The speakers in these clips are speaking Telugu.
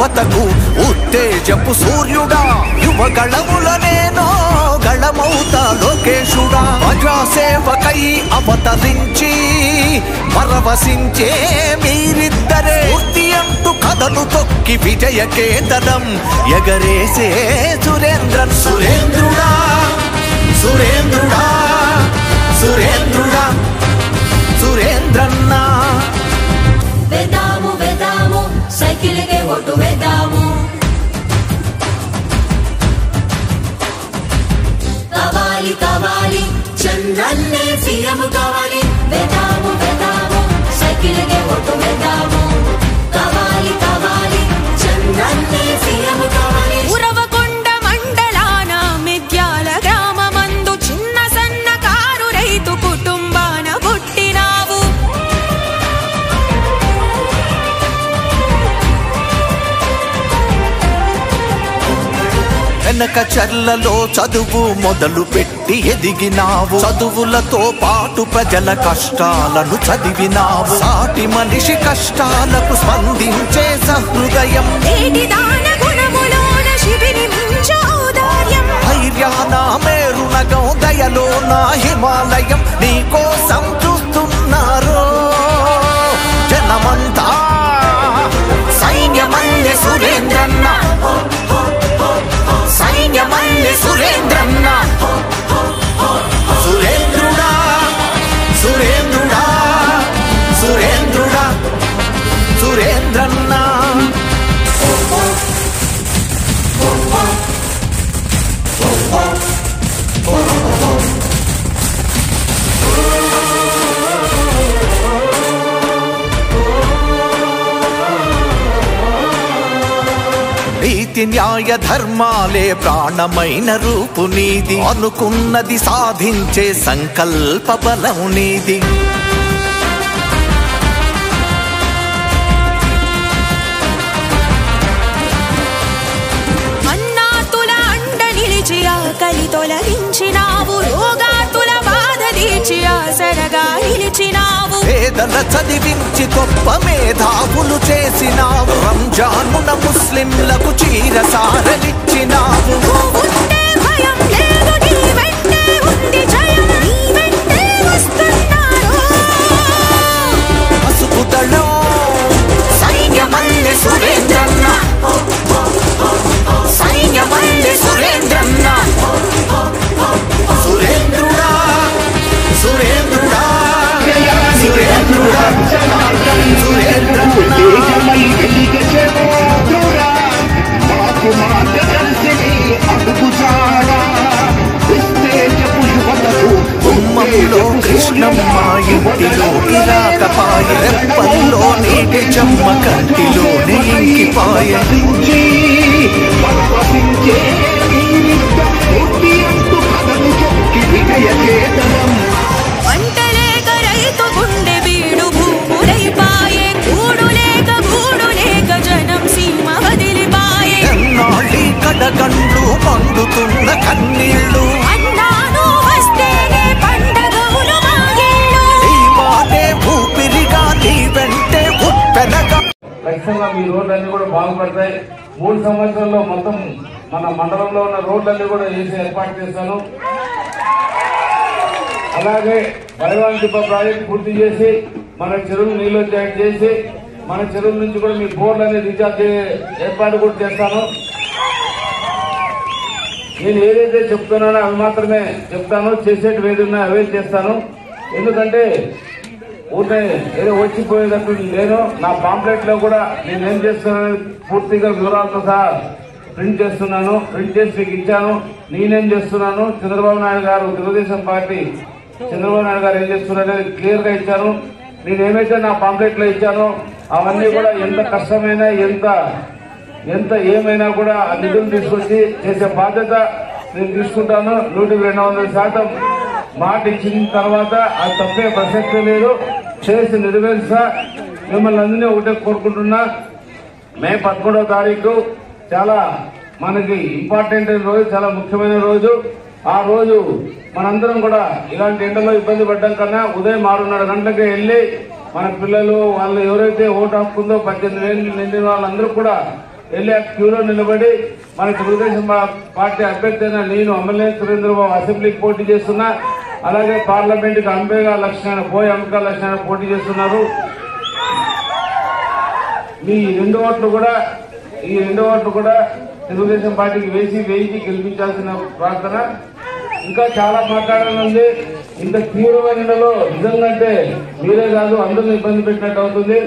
యువతకు ఉత్తేజపు సూర్యుడా, యువగళములనేనో గళమౌతా లోకేశుడా. ప్రజాసేవకై అవతరించి పరవశించే మీరిద్దరే, పూర్తి అంటూ కథలు తొక్కి విజయ కేతనం ఎగరేసే సురేంద్రన్. సురేంద్రుడా సురేంద్రుడా సురేంద్రుడా సురేంద్రన్న. వేదాము వేదాము సైకిల్కే ఓటు వేదాము. కావాలి కావాలి చంద్రన్నే సీఎం కావాలి. వేదాము వేదాము సైకిల్కే ఓటు వేదాము. కావాలి కావాలి చంద్రన్నే సీఎం కావాలి. ఉరవకొండ మండలాన మిద్యాల గ్రామమందు చిన్న సన్నకారు రైతు కుటుంబాన పుట్టినావు. వెనక చర్లలో చదువు మొదలు పెట్టి ఎదిగినావు. చదువులతో పాటు ప్రజల కష్టాలను చదివినావు. సాటి మనిషి కష్టాలకు స్పందించే సహృదయం. ధైర్యాన మేరునగం దయలో నా హిమాలయం నీకోసం చూస్తున్నారు జనమంతా. సైన్యమల్లె సురేంద్రన్న, సైన్యమల్లె సురేంద్రన్న. సురేంద్రుడా సురేంద్రుడా సురేంద్రుడా సురేంద్రన్న. నీతి న్యాయ ధర్మాలే ప్రాణమైన రూపు నీది. అనుకున్నది సాధించే సంకల్ప బలం నీది. అన్నాతుల అండ నిలిచి ఆకలి తొలగించినావు. రోగాతుల బాధ తీర్చి ఆసరగా నిలిచినావు. పేదల చదివించి గొప్ప మేధావులు చేసినావు. రంజానున ముస్లింలకు చీర సారలిచ్చినావు. భయం లేదు నీ వెంటే ఉంది జయం. నీ వెంటే వస్తున్నారు. పసుపు దళం సైన్యమల్లె సురేంద్రన్న, సైన్యమల్లె సురేంద్రన్న. సురేంద్రుడా సురేంద్రుడా సురేంద్రుడా సురేంద్రుడా. ఉమ్మలో కృష్ణమ్మ ఇంటిలోకి రాకపాయ. రెప్పల్లో నీటి చెమ్మ కంటిలోనే ఇంకిపాయ. వంటలేక రైతు గుండె బీడు భూములైపాయే. కూడు లేక గూడు లేక జనం సీమ వదిలిపాయే. ఎన్నాళ్ళీ కడగండ్లు పండుతున్న కన్నీళ్ళు. అన్నాను వస్తేనే పండగవులు మాగిళ్ళు. ఈ మాటే ఊపిరిగా నీ వెంటే ఉప్పెనగా. ఖచ్చితంగా మీ రోడ్లన్నీ కూడా బాగుపడతాయి. 3 సంవత్సరాల్లో మొత్తం మన మండలంలో ఉన్న రోడ్లన్నీ కూడా వేసి ఏర్పాటు చేస్తాను. అలాగే బైవాన్ డిపో ప్రాజెక్ట్ పూర్తి చేసి మన చెరువులు నీళ్ళు జాయిన్ చేసి మన చెరువుల నుంచి కూడా మీ బోర్లు అనేది రీఛార్జ్ ఏర్పాటు కూడా చేస్తాను. నేను ఏదైతే చెప్తున్నానో అవి మాత్రమే చెప్తాను. చేసేటివి ఏది ఉన్నా అవే చేస్తాను. ఎందుకంటే ఊరికే ఏదో వచ్చిపోయేటట్టు నేను నా పాంప్లెట్ లో కూడా నేనేం చేస్తున్నాను పూర్తిగా వివరాలతో సహా ప్రింట్ చేస్తున్నాను. ప్రింట్ చేసి మీకు ఇచ్చాను. నేనేం చేస్తున్నాను, చంద్రబాబు నాయుడు గారు తెలుగుదేశం పార్టీ చంద్రబాబు నాయుడు గారు ఏం చేస్తున్నారనేది క్లియర్ గా ఇచ్చాను. నేనేమైతే నా పాంప్లెట్ లో ఇచ్చానో అవన్నీ కూడా ఎంత కష్టమైనా ఎంత ఏమైనా కూడా ఆ నిధులు తీసుకొచ్చి చేసే బాధ్యత నేను తీసుకుంటాను. 100-200% మాట ఇచ్చిన తర్వాత అది తప్పే ప్రసక్తే లేదు. చేసి నెరవేర్చా. మిమ్మల్ని అందరినీ ఒకటే కోరుకుంటున్నా. మే 11వ తారీఖు చాలా మనకి ఇంపార్టెంట్ రోజు, చాలా ముఖ్యమైన రోజు. ఆ రోజు మనందరం కూడా ఇలాంటి ఎండలో ఇబ్బంది పడ్డం కన్నా ఉదయం 6:30 గంటలకే వెళ్లి మన పిల్లలు వాళ్ళు ఎవరైతే ఓటు హక్కు ఉందో 18 ఏళ్ళు నిండిన వాళ్ళందరూ కూడా వెళ్ళి క్యూలో నిలబడి మన తెలుగుదేశం పార్టీ అభ్యర్థి అయిన నేను అమర్నేని సురేంద్రబాబు అసెంబ్లీకి పోటీ చేస్తున్నా, అలాగే పార్లమెంట్ కి అంబేగా లక్ష్మణ అంబికా లక్ష్మణ పోటీ చేస్తున్నారు. ఈ రెండు ఓట్లు కూడా తెలుగుదేశం పార్టీకి వేయించి గెలిపించాల్సిన ప్రార్థన. ఇంకా చాలా మాట్లాడాలండి. ఇంత తీవ్రమైనలో నిజంగా మీరే కాదు అందరినీ ఇబ్బంది పెట్టినట్టు అవుతుంది.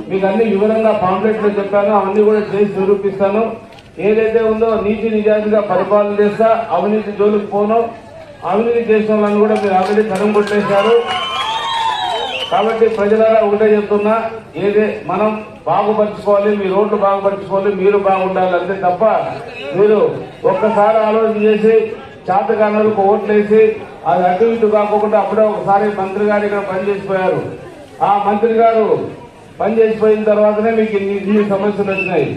మీకు అన్ని వివరంగా పాంప్లెట్ లో చెప్పాను, అవన్నీ కూడా చేసి నిరూపిస్తాను. ఏదైతే ఉందో నీతి నిజాయితీగా పరిపాలన చేస్తా, అవినీతి జోలికి పోను. అవినీతి చేసిన వాళ్ళని కూడా మీరు ఆల్రెడీ తరం కొట్టేశారు. కాబట్టి ప్రజలారా ఒకటే చెప్తున్నా, మనం బాగుపరచుకోవాలి, మీ రోడ్లు బాగుపరచుకోవాలి, మీరు బాగుండాలి అంతే తప్ప మీరు ఒక్కసారి ఆలోచన చేసి చాతకానులకు ఓట్లేసి అది అటు ఇటు కాకుండా అప్పుడే ఒకసారి మంత్రి గారు ఇక్కడ పనిచేసిపోయారు. ఆ మంత్రి గారు పనిచేసిపోయిన తర్వాతనే మీకు ఇన్ని సమస్యలు వచ్చినాయి.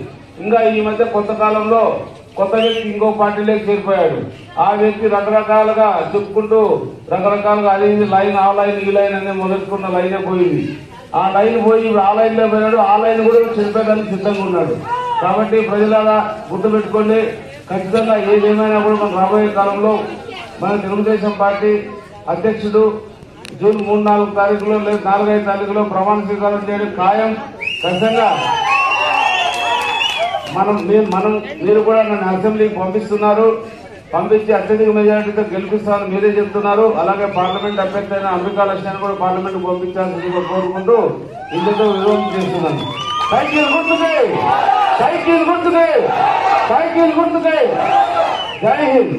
ఇంకా ఈ మధ్య కొత్త కాలంలో కొత్త వ్యక్తి ఇంకో పార్టీలోకి చేరిపోయాడు. ఆ వ్యక్తి రకరకాలుగా చెప్పుకుంటూ రకరకాలుగా అది లైన్ ఆ లైన్ ఈ లైన్ అనే మొదలుకున్న లైనే పోయింది. ఆ లైన్ పోయి ఇప్పుడు ఆ లైన్ లో పోయినాడు. ఆ లైన్ కూడా చెరిపోయడానికి సిద్ధంగా ఉన్నాడు. కాబట్టి ప్రజలారా గుర్తుపెట్టుకోండి, ఖచ్చితంగా ఏదేమైనా కూడా మన రాబోయే కాలంలో మన తెలుగుదేశం పార్టీ అధ్యక్షుడు జూన్ 3-4 తారీఖులో లేదా 4-5 తారీఖులో ప్రమాణ స్వీకారం చేయడం ఖాయం. ఖచ్చితంగా మీరు కూడా నన్ను అసెంబ్లీకి పంపిస్తున్నారు, పంపించి అత్యధిక మెజారిటీతో గెలిపిస్తామని మీరే చెప్తున్నారు. అలాగే పార్లమెంట్ అభ్యర్థి అయిన అంబికా లక్ష్మణ్ కూడా పార్లమెంట్ పంపించాల్సిందిగా కోరుకుంటూ ఇందుతో విరోధం చేస్తున్నాను. సైకిల్ గుర్తుకే, సైకిల్ గుర్తుకే, సైకిల్ గుర్తుకే. జై హింద్.